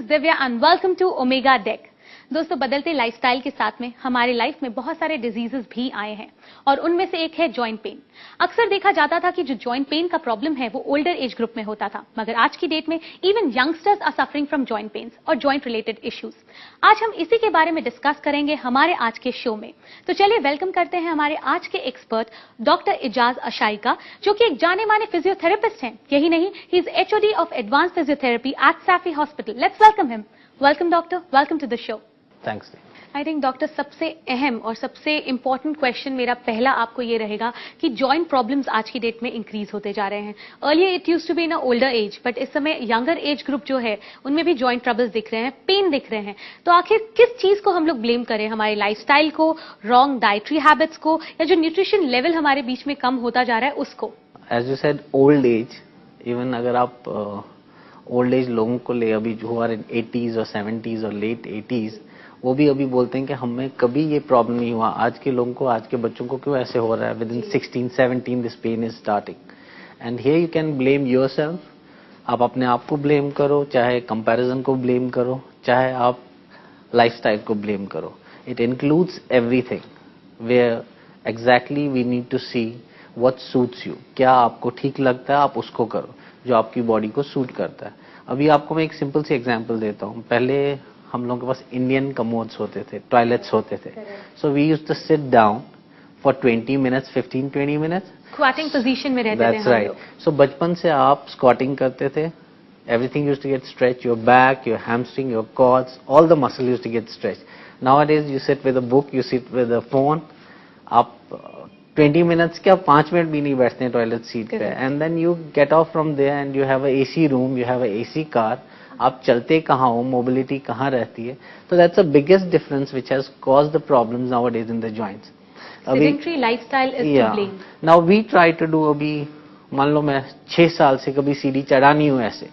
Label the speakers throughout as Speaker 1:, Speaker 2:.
Speaker 1: Divya and welcome to Omega Deck. दोस्तों, बदलते lifestyle के साथ में हमारे लाइफ में बहुत सारे डिजीजेस भी आए हैं और उनमें से एक है जॉइंट पेन। अक्सर देखा जाता था कि जो जॉइंट पेन का प्रॉब्लम है वो ओल्डर एज ग्रुप में होता था, मगर आज की डेट में even youngsters are suffering from joint pains और जॉइंट रिलेटेड इश्यूज। आज हम इसी के बारे में डिस्कस करेंगे हमारे आज के शो में। तो चलिए वेलकम करते हैं हमारे आज के एक्सपर्ट डॉक्टर इजाज अशाई का, जो कि एक जाने माने फिजियोथेरेपिस्ट हैं। यही नहीं, he is HOD of advance physiotherapy at Saifee hospital. Let's welcome him. Welcome doctor, welcome to the show.
Speaker 2: Thanks.
Speaker 1: I think doctor, सबसे अहम और सबसे इंपॉर्टेंट क्वेश्चन मेरा पहला आपको ये रहेगा कि जॉइंट प्रॉब्लम्स आज की डेट में इंक्रीज होते जा रहे हैं। Earlier it used to be in a older age, but इस समय यंगर एज ग्रुप जो है उनमें भी जॉइंट ट्रबल्स दिख रहे हैं, पेन दिख रहे हैं। तो आखिर किस चीज को हम लोग ब्लेम करें? हमारे लाइफस्टाइल को, रॉन्ग डाइटरी हैबिट्स को, या जो न्यूट्रिशन लेवल हमारे बीच में कम होता जा रहा है उसको?
Speaker 2: As you said, old age, even अगर आप ओल्ड एज लोगों को ले, अभी जो आर इन 80s और 70s और लेट 80s, वो भी अभी बोलते हैं कि हमें कभी ये प्रॉब्लम नहीं हुआ। आज के लोगों को, आज के बच्चों को क्यों ऐसे हो रहा है? Within 16 17 this pain is starting, and here you can blame yourself. आप अपने आप को ब्लेम करो, चाहे कंपैरिजन को ब्लेम करो, चाहे आप लाइफस्टाइल को ब्लेम करो। It includes everything, where exactly we need to see what suits you. क्या आपको ठीक लगता है, आप उसको करो जो आपकी बॉडी को सूट करता है। अभी आपको मैं एक सिंपल सी एग्जांपल देता हूँ। पहले हम लोगों के पास इंडियन कमोड्स होते थे, टॉयलेट्स होते थे। So we used to sit down for 20 minutes, 15-20 minutes
Speaker 1: squatting position में रहते थे।
Speaker 2: That's right. सो बचपन से आप स्क्वाटिंग करते थे, everything used to get stretch, your back, your hamstring, your quads, all the muscle used to get stretch. Nowadays you sit with a book, you sit with a phone. आप 20 minutes क्या, 5 minute भी नहीं बैठते हैं toilet seat पे, and then you get off from there and you have a AC room, you have a AC car. आप चलते कहाँ हो, मोबिलिटी कहाँ रहती है? तो that's the biggest difference which has caused the problems nowadays in the joints.
Speaker 1: Sedentary lifestyle is to blame.
Speaker 2: Now we try to do, अभी मान लो मैं 6 साल से कभी सीढ़ी चढ़ा नहीं हूं ऐसे,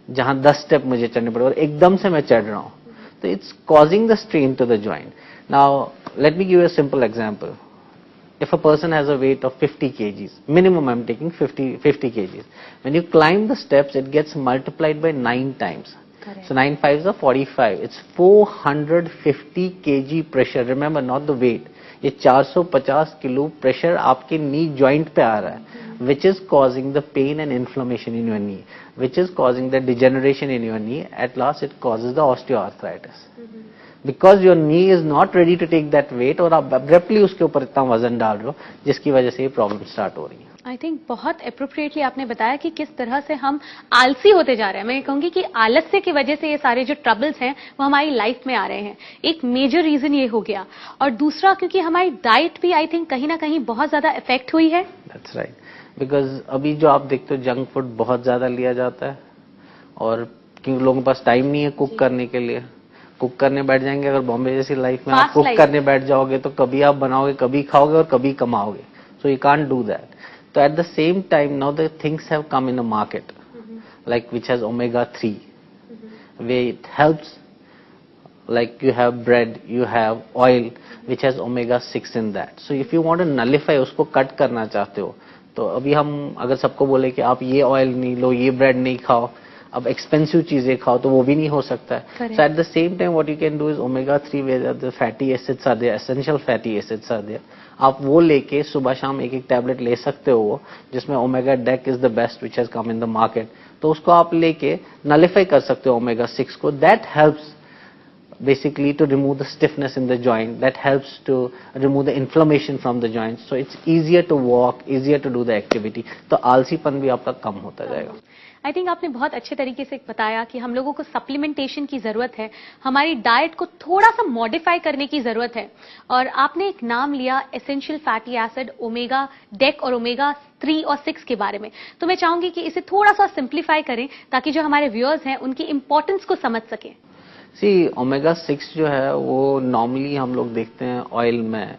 Speaker 2: जहां 10 स्टेप मुझे चढ़ने पड़े और एकदम से मैं चढ़ रहा हूं, तो it's causing the strain to the joint. Now let me give a simple example. If a person has a weight of 50 kgs, minimum I'm taking 50 kgs. When you climb the steps, it gets multiplied by 9 times. Correct. So 9 5s are 45. It's 450 kg pressure. Remember, not the weight. ये 450 kilo pressure आपके knee joint पे आ रहा है, which is causing the pain and inflammation in your knee, which is causing the degeneration in your knee. At last, it causes the osteoarthritis. Because your knee is not ready to take that weight, और आप abruptly उसके ऊपर इतना वजन डाल रहे हो जिसकी वजह से ये प्रॉब्लम स्टार्ट हो रही है।
Speaker 1: आई थिंक बहुत अप्रोप्रिएटली आपने बताया कि किस तरह से हम आलसी होते जा रहे हैं। मैं कहूंगी कि आलस्य की वजह से ये सारे जो ट्रबल्स हैं वो हमारी लाइफ में आ रहे हैं। एक मेजर रीजन ये हो गया, और दूसरा क्योंकि हमारी डाइट भी आई थिंक कहीं ना कहीं बहुत ज्यादा इफेक्ट हुई है।
Speaker 2: दैट्स राइट, बिकॉज अभी जो आप देखते हो जंक फूड बहुत ज्यादा लिया जाता है, और क्योंकि लोगों के पास टाइम नहीं है कुक करने के लिए। कुक करने बैठ जाएंगे, अगर बॉम्बे जैसी लाइफ में आप कुक करने बैठ जाओगे तो कभी आप बनाओगे, कभी खाओगे और कभी कमाओगे। So you can't do that. तो at the same time now the things have come in a market like which has omega-3, where it helps, like you have bread, you have oil which has omega-6 in that. So if you want to nullify, उसको cut करना चाहते हो, तो अभी हम अगर सबको बोले कि आप ये ऑयल नहीं लो, ये ब्रेड नहीं खाओ, अब एक्सपेंसिव चीजें खाओ, तो वो भी नहीं हो सकता है। So at the same time what you can do is omega-3 where the fatty acids are there, essential fatty acids are there. आप वो लेके सुबह शाम एक एक टैबलेट ले सकते हो, जिसमें omega deck is the best which has come in the market. तो उसको आप लेके नलिफाई कर सकते हो omega-6 को। That helps basically to remove the stiffness in the joint, that helps to remove the inflammation from the joint, so it's easier to walk, easier to do the activity. तो आलसीपन भी आपका कम होता जाएगा।
Speaker 1: I think आपने बहुत अच्छे तरीके से बताया कि हम लोगों को सप्लीमेंटेशन की जरूरत है, हमारी डाइट को थोड़ा सा मॉडिफाई करने की जरूरत है। और आपने एक नाम लिया essential fatty acid, omega deck और omega-3 और 6 के बारे में। तो मैं चाहूंगी कि इसे थोड़ा सा सिंप्लीफाई करें ताकि जो हमारे व्यूअर्स हैं उनकी इंपॉर्टेंस को समझ सकें।
Speaker 2: सी omega-6 जो है वो नॉर्मली हम लोग देखते हैं ऑयल में,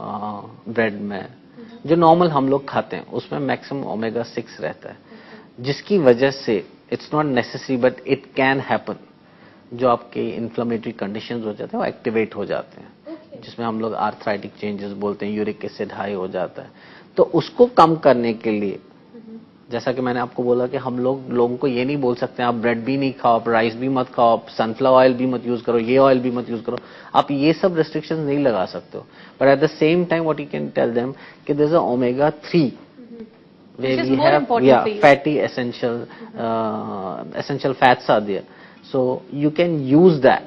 Speaker 2: ब्रेड में, जो नॉर्मल हम लोग खाते हैं उसमें मैक्सिमम omega-6 रहता है, जिसकी वजह से it's not necessary but it can happen, जो आपके इन्फ्लेमेटरी कंडीशंस हो जाते हैं वो एक्टिवेट हो जाते हैं, जिसमें हम लोग आर्थराइटिक चेंजेस बोलते हैं, यूरिक एसिड हाई हो जाता है। तो उसको कम करने के लिए जैसा कि मैंने आपको बोला कि हम लोगों को ये नहीं बोल सकते आप ब्रेड भी नहीं खाओ, आप राइस भी मत खाओ, आप सनफ्लावर ऑयल भी मत यूज करो, ये ऑयल भी मत यूज करो, आप ये सब रेस्ट्रिक्शंस नहीं लगा सकते हो। But at the same time what you can tell them कि there is a omega 3 where we have fatty essential fats are there, so you can use that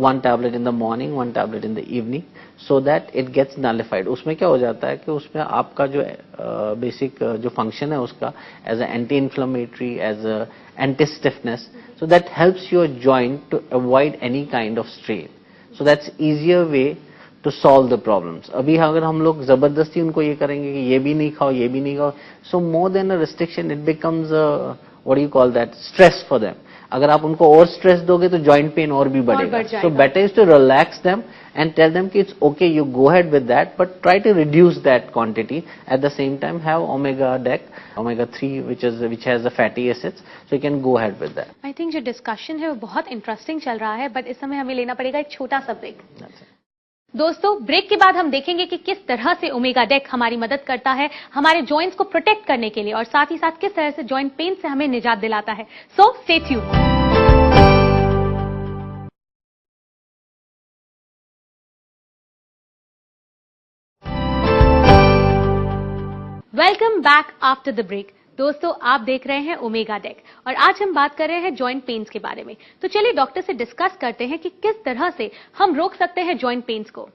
Speaker 2: one tablet in the morning, one tablet in the evening, so that it gets nullified। उसमें क्या हो जाता है कि उसमें आपका जो basic जो फंक्शन है उसका as a anti inflammatory, as a anti stiffness, so that helps your joint to avoid any kind of strain, so that's easier way to solve the problems। अभी अगर हम लोग जबरदस्ती उनको ये करेंगे कि ये भी नहीं खाओ, ये भी नहीं खाओ, so more than a restriction it becomes a what do you call that stress for them। अगर आप उनको और स्ट्रेस दोगे तो जॉइंट पेन और भी बढ़ेगा। So better is to relax them and tell them कि it's okay, you go ahead with that, but try to reduce that quantity. At the same time have omega डेक, omega 3 which has the fatty acids, so you can go ahead with that।
Speaker 1: I think जो discussion है वो बहुत interesting चल रहा है, but इस समय हमें लेना पड़ेगा एक छोटा सा ब्रेक। दोस्तों, ब्रेक के बाद हम देखेंगे कि किस तरह से ओमेगा डेक हमारी मदद करता है हमारे जॉइंट्स को प्रोटेक्ट करने के लिए, और साथ ही साथ किस तरह से जॉइंट पेन से हमें निजात दिलाता है। So stay tuned. Welcome back after the break. दोस्तों, आप देख रहे हैं ओमेगा डेक और आज हम बात कर रहे हैं जॉइंट पेन्स के बारे में। तो चलिए डॉक्टर से डिस्कस करते हैं कि किस तरह से हम रोक सकते हैं जॉइंट पेन्स को।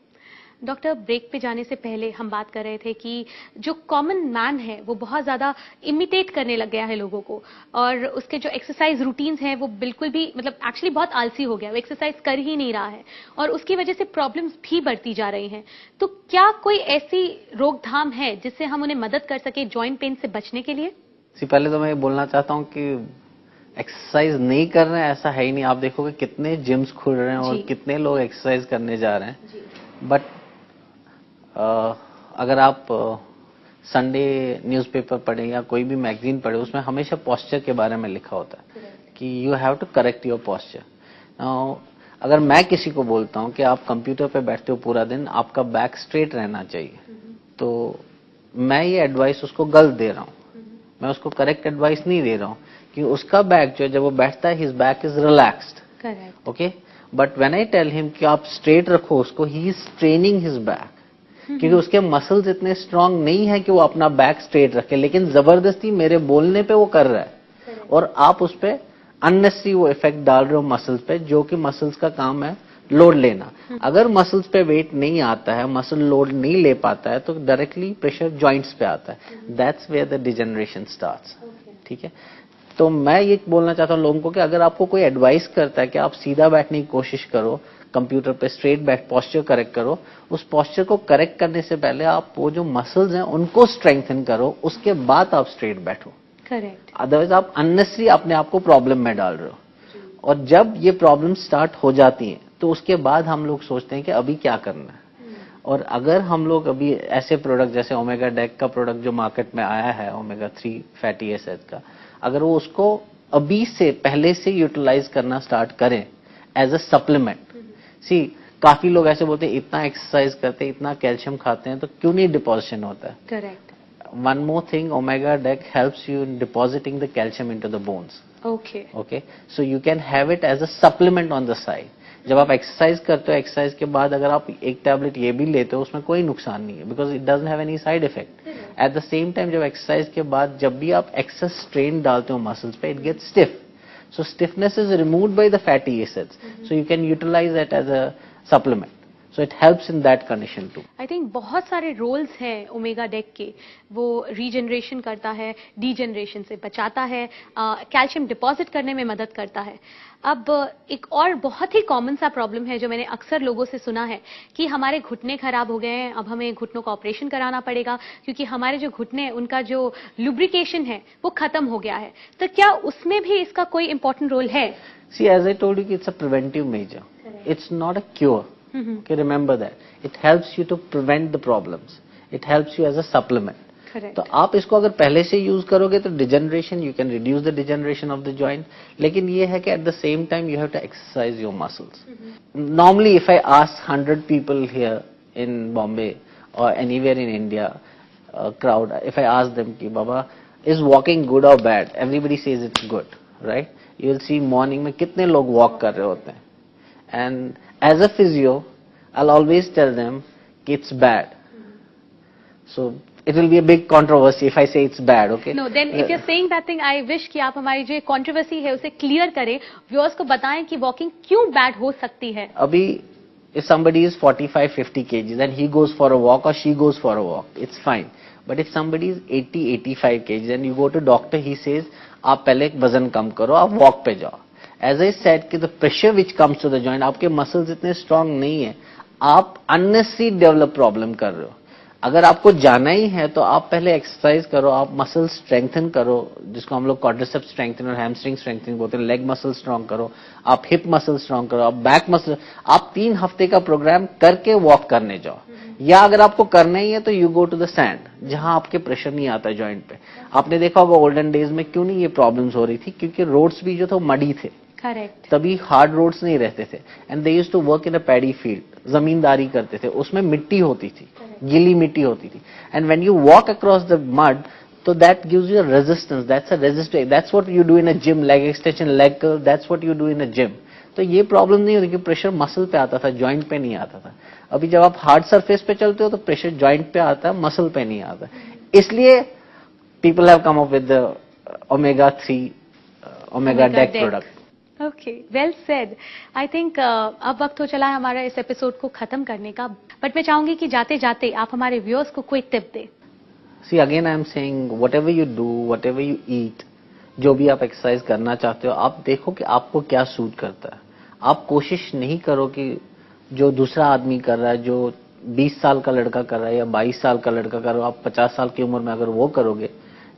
Speaker 1: डॉक्टर, ब्रेक पे जाने से पहले हम बात कर रहे थे कि जो कॉमन मैन है वो बहुत ज्यादा इमिटेट करने लग गया है लोगों को, और उसके जो एक्सरसाइज रूटीन्स हैं वो बिल्कुल भी एक्चुअली बहुत आलसी हो गया, वो एक्सरसाइज कर ही नहीं रहा है और उसकी वजह से प्रॉब्लम्स भी बढ़ती जा रही हैं। तो क्या कोई ऐसी रोकथाम है जिससे हम उन्हें मदद कर सके जॉइंट पेन से बचने के लिए?
Speaker 2: पहले तो मैं ये बोलना चाहता हूँ कि एक्सरसाइज नहीं कर रहे हैं ऐसा है ही नहीं। आप देखोगे कितने जिम्स खुल रहे हैं और कितने लोग एक्सरसाइज करने जा रहे हैं। बट अगर आप संडे न्यूज़पेपर पढ़े या कोई भी मैगजीन पढ़े, उसमें हमेशा पोस्चर के बारे में लिखा होता है कि you have to correct your posture. अगर मैं किसी को बोलता हूँ कि आप कंप्यूटर पे बैठते हो पूरा दिन, आपका बैक स्ट्रेट रहना चाहिए, तो मैं ये एडवाइस उसको गलत दे रहा हूँ। मैं उसको करेक्ट एडवाइस नहीं दे रहा हूँ कि उसका बैक जो है जब वो बैठता है, his back is relaxed, okay. But when I tell him कि आप स्ट्रेट रखो उसको, he is training his back, क्योंकि उसके मसल्स इतने स्ट्रांग नहीं है कि वो अपना बैक स्ट्रेट रखे, लेकिन जबरदस्ती मेरे बोलने पे वो कर रहा है और आप उस पे अननेसेसरी वो इफेक्ट डाल रहे हो मसल्स पे, जो कि मसल्स का काम है लोड लेना। अगर मसल्स पे वेट नहीं आता है, मसल लोड नहीं ले पाता है, तो डायरेक्टली प्रेशर जॉइंट्स पे आता है। That's where the degeneration starts. ठीक है, तो मैं ये बोलना चाहता हूँ लोगों को कि अगर आपको कोई एडवाइस करता है कि आप सीधा बैठने की कोशिश करो, कंप्यूटर पे स्ट्रेट बैठ, पोस्चर करेक्ट करो, उस पोस्चर को करेक्ट करने से पहले आप वो जो मसल्स हैं उनको स्ट्रेंथन करो, उसके बाद आप स्ट्रेट बैठो।
Speaker 1: करेक्ट।
Speaker 2: अदरवाइज आप अननेसेसरी अपने आप को प्रॉब्लम में डाल रहे हो, और जब ये प्रॉब्लम स्टार्ट हो जाती है तो उसके बाद हम लोग सोचते हैं कि अभी क्या करना है। और अगर हम लोग अभी ऐसे प्रोडक्ट जैसे ओमेगा डेक का प्रोडक्ट जो मार्केट में आया है, ओमेगा 3 फैटी एसिड का, अगर वो उसको अभी से पहले से यूटिलाइज करना स्टार्ट करें एज अ सप्लीमेंट। सी, काफी लोग ऐसे बोलते हैं इतना एक्सरसाइज करते हैं, इतना कैल्शियम खाते हैं, तो क्यों नहीं डिपोजिशन होता है?
Speaker 1: Correct.
Speaker 2: One more thing, omega deck helps you in depositing the calcium into the bones. Okay, so you can have it as a supplement on the side. जब आप एक्सरसाइज करते हो, एक्सरसाइज के बाद अगर आप एक टैबलेट ये भी लेते हो, उसमें कोई नुकसान नहीं है, because it doesn't have any side effect. Eight the same time जब एक्सरसाइज के बाद जब भी आप एक्सेस स्ट्रेन डालते हो मसल्स पे, it gets stiff, so stiffness is removed by the fatty acids, so you can utilize it as a supplement, so it helps in that condition too।
Speaker 1: I think बहुत सारे roles हैं omega deck के। वो regeneration करता है, degeneration से बचाता है, कैल्शियम डिपॉजिट करने में मदद करता है। अब एक और बहुत ही कॉमन सा प्रॉब्लम है जो मैंने अक्सर लोगों से सुना है कि हमारे घुटने खराब हो गए हैं, अब हमें घुटनों का ऑपरेशन कराना पड़ेगा क्योंकि हमारे जो घुटने हैं उनका जो लुब्रिकेशन है वो खत्म हो गया है। तो क्या उसमें भी इसका कोई इंपॉर्टेंट रोल है?
Speaker 2: See, as I told you, it's a preventive measure. It's not a cure. Okay, remember that. It helps you to prevent the problems. It helps you as a supplement.
Speaker 1: Correct.
Speaker 2: तो आप इसको अगर पहले से use करोगे तो degeneration, you can reduce the degeneration of the joint, लेकिन ये है कि at the same time you have to exercise your muscles. Normally if I ask 100 people here in Bombay or anywhere in India, crowd, if I ask them कि बाबा Is walking good or bad? Everybody says it's good, right? You will see morning में कितने लोग walk कर रहे होते हैं. And as a physio, I'll always tell them कि it's bad. So it will be a big controversy if I say it's bad, okay?
Speaker 1: No, then if you're saying that thing, I wish कि आप हमारी जो controversy है उसे clear करें, viewers को बताएं कि walking क्यों bad हो सकती है.
Speaker 2: अभी if somebody is 45-50 kg, then he goes for a walk or she goes for a walk, it's fine. But if somebody is 80-85 kg, then you go to doctor, he says, आप पहले वजन कम करो, आप walk पे जाओ. As I said, कि the pressure which comes to the joint, आपके muscles इतने strong नहीं है, आप unnecessary develop problem कर रहे हो. अगर आपको जाना ही है तो आप पहले एक्सरसाइज करो, आप मसल स्ट्रेंथन करो, जिसको हम लोग क्वाड्रिसेप्स स्ट्रेंथन और हैमस्ट्रिंग स्ट्रेंथनिंग बोलते हैं. लेग मसल स्ट्रांग करो, आप हिप मसल स्ट्रांग करो, आप बैक मसल. आप 3 हफ्ते का प्रोग्राम करके वॉक करने जाओ. या अगर आपको करना ही है तो you go to the sand, जहां आपके प्रेशर नहीं आता जॉइंट पे. आपने देखा होगा ओल्डन डेज में क्यों नहीं ये प्रॉब्लम्स हो रही थी, क्योंकि रोड्स भी जो थे मडी थे.
Speaker 1: करेक्ट.
Speaker 2: तभी हार्ड रोड्स नहीं रहते थे. And they used to work in a paddy field. जमींदारी करते थे, उसमें मिट्टी होती थी, गीली मिट्टी होती थी. And when you walk across the mud, तो that gives you a resistance. That's a resistance. That's what you do in a gym. Leg extension, leg curl, that's what you do in a gym. तो ये problem नहीं होती कि pressure muscle पे आता था, joint पे नहीं आता था. अभी जब आप हार्ड सरफेस पे चलते हो तो प्रेशर जॉइंट पे आता है, मसल पे नहीं आता. इसलिए people have come up with the omega-3 omega deck product.
Speaker 1: Okay, well said. I think अब वक्त हो चला है हमारा इस एपिसोड को खत्म करने का. बट मैं चाहूंगी कि जाते जाते आप हमारे व्यूअर्स को कोई टिप दे.
Speaker 2: See again I am saying, whatever you do, whatever you eat, जो भी आप एक्सरसाइज करना चाहते हो, आप देखो कि आपको क्या सूट करता है. आप कोशिश नहीं करो कि जो दूसरा आदमी कर रहा है, जो 20 साल का लड़का कर रहा है या 22 साल का लड़का कर रहा है, आप 50 साल की उम्र में अगर वो करोगे,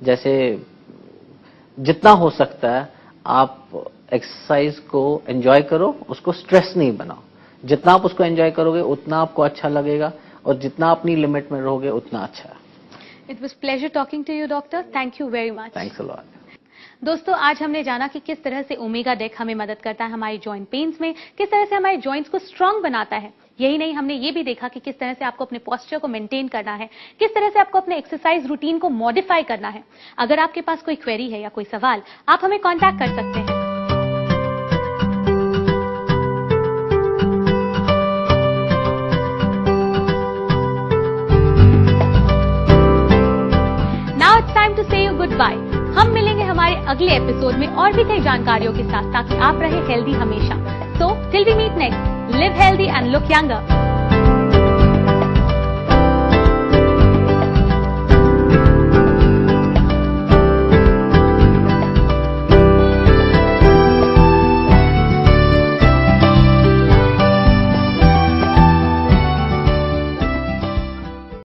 Speaker 2: जैसे जितना हो सकता है आप एक्सरसाइज को एंजॉय करो, उसको स्ट्रेस नहीं बनाओ. जितना आप उसको एंजॉय करोगे उतना आपको अच्छा लगेगा, और जितना अपनी लिमिट में रहोगे उतना अच्छा है.
Speaker 1: It was pleasure talking to you doctor. Thank you very much.
Speaker 2: Thanks a lot.
Speaker 1: दोस्तों, आज हमने जाना कि किस तरह से ओमेगा डेक हमें मदद करता है हमारी जॉइंट पेन्स में, किस तरह से हमारे जॉइंट्स को स्ट्रांग बनाता है. यही नहीं, हमने ये भी देखा कि किस तरह से आपको अपने पोस्चर को मेंटेन करना है, किस तरह से आपको अपने एक्सरसाइज रूटीन को मॉडिफाई करना है. अगर आपके पास कोई क्वेरी है या कोई सवाल, आप हमें कॉन्टैक्ट कर सकते हैं. नाउ इट्स टाइम टू से यू गुड बाय. हम मिलेंगे हमारे अगले एपिसोड में और भी कई जानकारियों के साथ, ताकि आप रहे हेल्दी हमेशा. So till we meet next, live healthy and look younger.